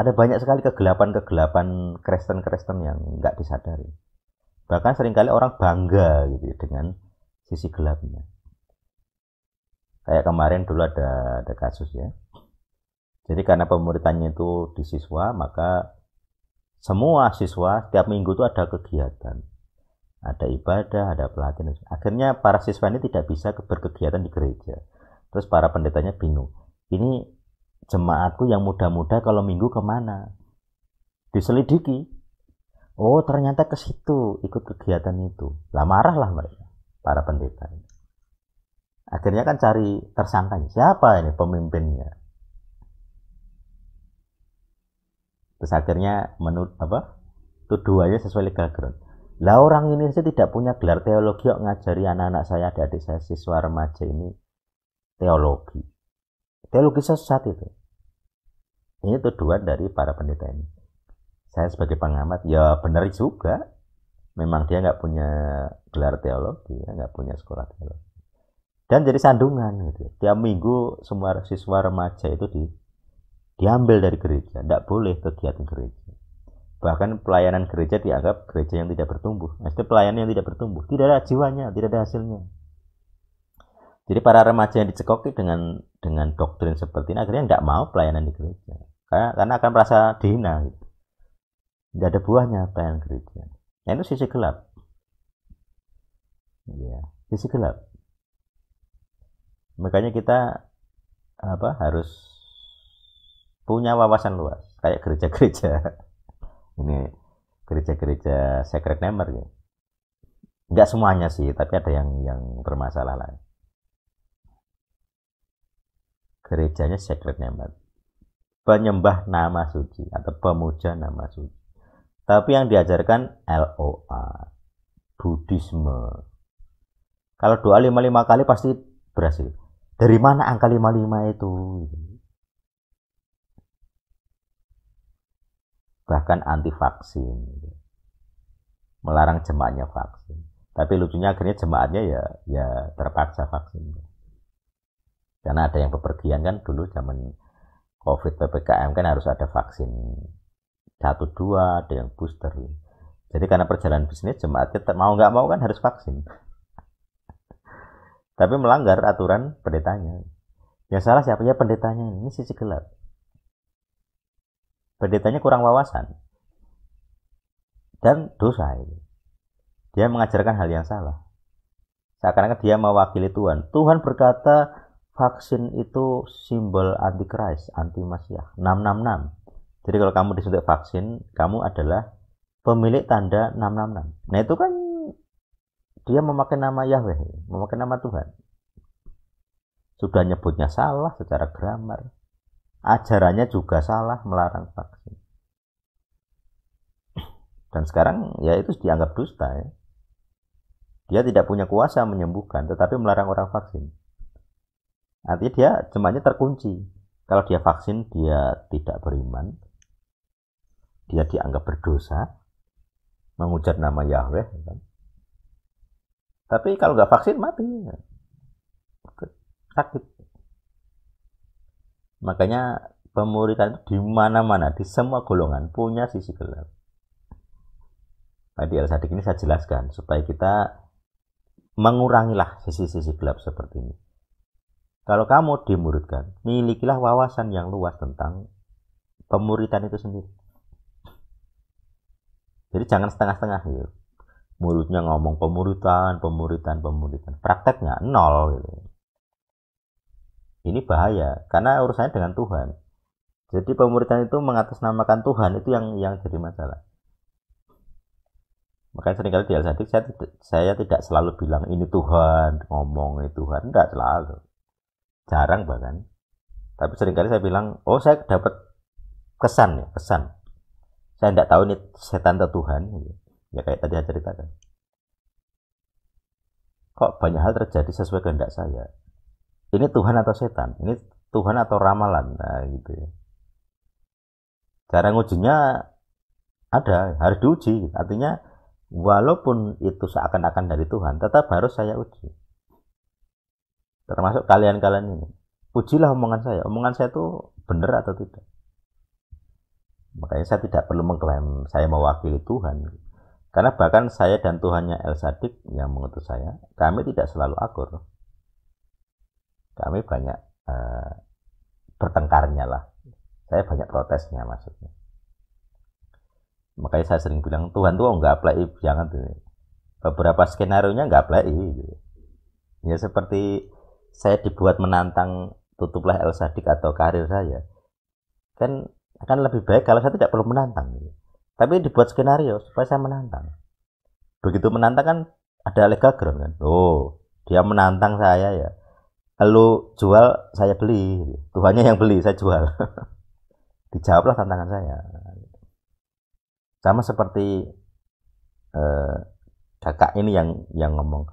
Ada banyak sekali kegelapan-kegelapan Kristen-Kristen yang nggak disadari. Bahkan seringkali orang bangga gitu ya, dengan sisi gelapnya. Kayak kemarin dulu ada kasus ya. Jadi karena pemuritannya itu di siswa, maka semua siswa setiap minggu itu ada kegiatan. Ada ibadah, ada pelatihan. Akhirnya para siswa ini tidak bisa berkegiatan di gereja. Terus para pendetanya bingung. Ini jemaatku yang muda-muda kalau minggu kemana? Diselidiki. Oh, ternyata ke situ ikut kegiatan itu. Lah marahlah mereka, para pendeta. Akhirnya kan cari tersangkanya. Siapa ini pemimpinnya? Terus akhirnya menurut tuduhannya sesuai legal ground. Lah orang ini sih tidak punya gelar teologi kok ngajari anak-anak saya, adik-adik saya, siswa remaja ini teologi. Teologi sesat itu. Ini tuduhan dari para pendeta ini. Saya sebagai pengamat, ya benar juga. Memang dia nggak punya gelar teologi, nggak punya sekolah teologi. Dan jadi sandungan gitu. Tiap minggu semua siswa remaja itu diambil dari gereja, tidak boleh kegiatan gereja. Bahkan pelayanan gereja dianggap gereja yang tidak bertumbuh. Maksudnya pelayanan yang tidak bertumbuh, tidak ada jiwanya, tidak ada hasilnya. Jadi para remaja yang dicekoki dengan doktrin seperti ini akhirnya tidak mau pelayanan di gereja, karena akan merasa dihina. Gitu. Tidak ada buahnya pelayanan gereja. Nah, itu sisi gelap. Ya, sisi gelap. Makanya kita harus punya wawasan luas, kayak gereja-gereja. Ini gereja-gereja Sacred Number ya. Enggak semuanya sih, tapi ada yang bermasalah lah. Gerejanya Sacred Number. Penyembah nama suci atau pemuja nama suci. Tapi yang diajarkan LOA, Buddhisme. Kalau doa 55 kali pasti berhasil. Dari mana angka 55 itu? Bahkan anti vaksin. Melarang jemaatnya vaksin. Tapi lucunya akhirnya jemaatnya ya terpaksa vaksin. Karena ada yang bepergian kan dulu zaman COVID PPKM kan harus ada vaksin 1-2, ada yang booster. Jadi karena perjalanan bisnis jemaatnya mau nggak mau kan harus vaksin. Tapi melanggar aturan pendetanya. Yang salah siapa ya pendetanya? Ini sisi gelap. Pendetanya kurang wawasan dan dosa ini. Dia mengajarkan hal yang salah. Seakan-akan dia mewakili Tuhan. Tuhan berkata vaksin itu simbol anti-Christ, anti-Masiah. 666. Jadi kalau kamu disuntik vaksin, kamu adalah pemilik tanda 666. Nah itu kan dia memakai nama Yahweh, memakai nama Tuhan. Sudah nyebutnya salah secara grammar. Ajarannya juga salah, melarang vaksin. Dan sekarang ya itu dianggap dusta ya. Dia tidak punya kuasa menyembuhkan, tetapi melarang orang vaksin. Artinya dia jemaatnya terkunci. Kalau dia vaksin, dia tidak beriman. Dia dianggap berdosa, mengujar nama Yahweh. Kan? Tapi kalau nggak vaksin, mati. Sakit. Makanya pemuritan itu di mana-mana, di semua golongan punya sisi gelap. Di Al-Sadik ini saya jelaskan supaya kita mengurangilah sisi-sisi gelap seperti ini. Kalau kamu dimuridkan, milikilah wawasan yang luas tentang pemuritan itu sendiri. Jadi jangan setengah-setengah gitu. Mulutnya ngomong pemuritan. Prakteknya nol gitu. Ini bahaya karena urusannya dengan Tuhan. Jadi pemuritan itu mengatasnamakan Tuhan itu yang jadi masalah. Makanya seringkali di Al-Sadik saya tidak selalu bilang ini Tuhan, ngomong ini Tuhan, tidak selalu. Jarang bahkan. Tapi seringkali saya bilang, oh saya dapat kesan. Saya tidak tahu ini setan atau Tuhan. Ya kayak tadi saya ceritakan. Kok banyak hal terjadi sesuai kehendak saya. Ini Tuhan atau setan? Ini Tuhan atau ramalan? Nah gitu ya. Cara ngujinya ada, harus diuji. Artinya walaupun itu seakan-akan dari Tuhan, tetap harus saya uji. Termasuk kalian-kalian ini. Ujilah omongan saya. Omongan saya itu benar atau tidak. Makanya saya tidak perlu mengklaim saya mewakili Tuhan. Karena bahkan saya dan Tuhannya El Sadik yang mengutus saya, kami tidak selalu akur. Kami banyak bertengkarnya lah. Saya banyak protesnya maksudnya. Makanya saya sering bilang, Tuhan tuh nggak play, jangan tuh. Beberapa skenario-nya nggak play. Gitu. Ya seperti saya dibuat menantang tutuplah El Sadik atau karir saya. Kan akan lebih baik kalau saya tidak perlu menantang. Gitu. Tapi dibuat skenario supaya saya menantang. Begitu menantang kan ada legagram kan. Oh, dia menantang saya ya. Lu jual, saya beli. Tuhannya yang beli, saya jual. Dijawablah tantangan saya. Sama seperti kakak ini yang ngomong,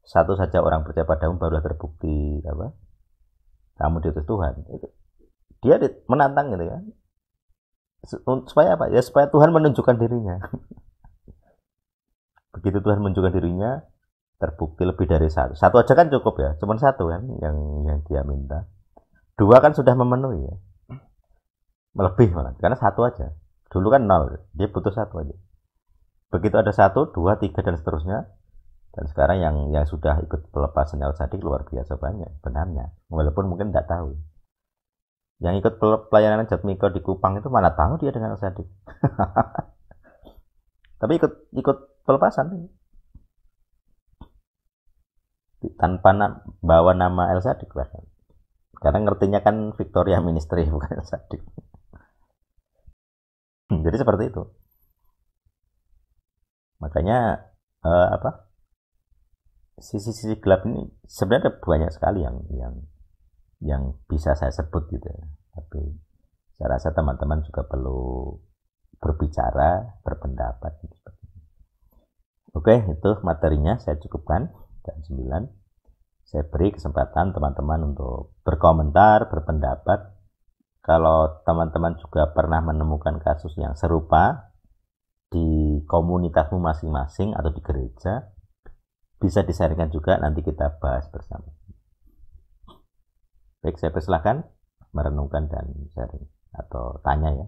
satu saja orang percaya padamu barulah terbukti apa? Kamu diutus Tuhan. Dia menantang gitu kan. Supaya apa? Ya supaya Tuhan menunjukkan dirinya. Begitu Tuhan menunjukkan dirinya, terbukti lebih dari satu. Satu aja kan cukup ya, cuma satu kan yang dia minta. Dua kan sudah memenuhi ya. Melebih malah, karena satu aja. Dulu kan nol, dia butuh satu aja. Begitu ada satu, dua, tiga dan seterusnya. Dan sekarang yang sudah ikut pelepasan El Sadik luar biasa banyak benarnya. Walaupun mungkin tidak tahu. Yang ikut pelayanan Jatmiko di Kupang itu mana tahu dia dengan El Sadik. Tapi ikut pelepasan. Tanpa bawa nama El Sadik bahkan. Karena ngertinya kan Victoria Ministry bukan El Sadik. Jadi seperti itu. Makanya sisi-sisi gelap ini sebenarnya banyak sekali yang bisa saya sebut gitu ya. Tapi saya rasa teman-teman juga perlu berbicara, berpendapat gitu. Oke, itu materinya saya cukupkan jam 9. Saya beri kesempatan teman-teman untuk berkomentar, berpendapat. Kalau teman-teman juga pernah menemukan kasus yang serupa di komunitasmu masing-masing atau di gereja, bisa di-sharingkan juga, nanti kita bahas bersama. Baik, saya persilahkan merenungkan dan sharing atau tanya ya.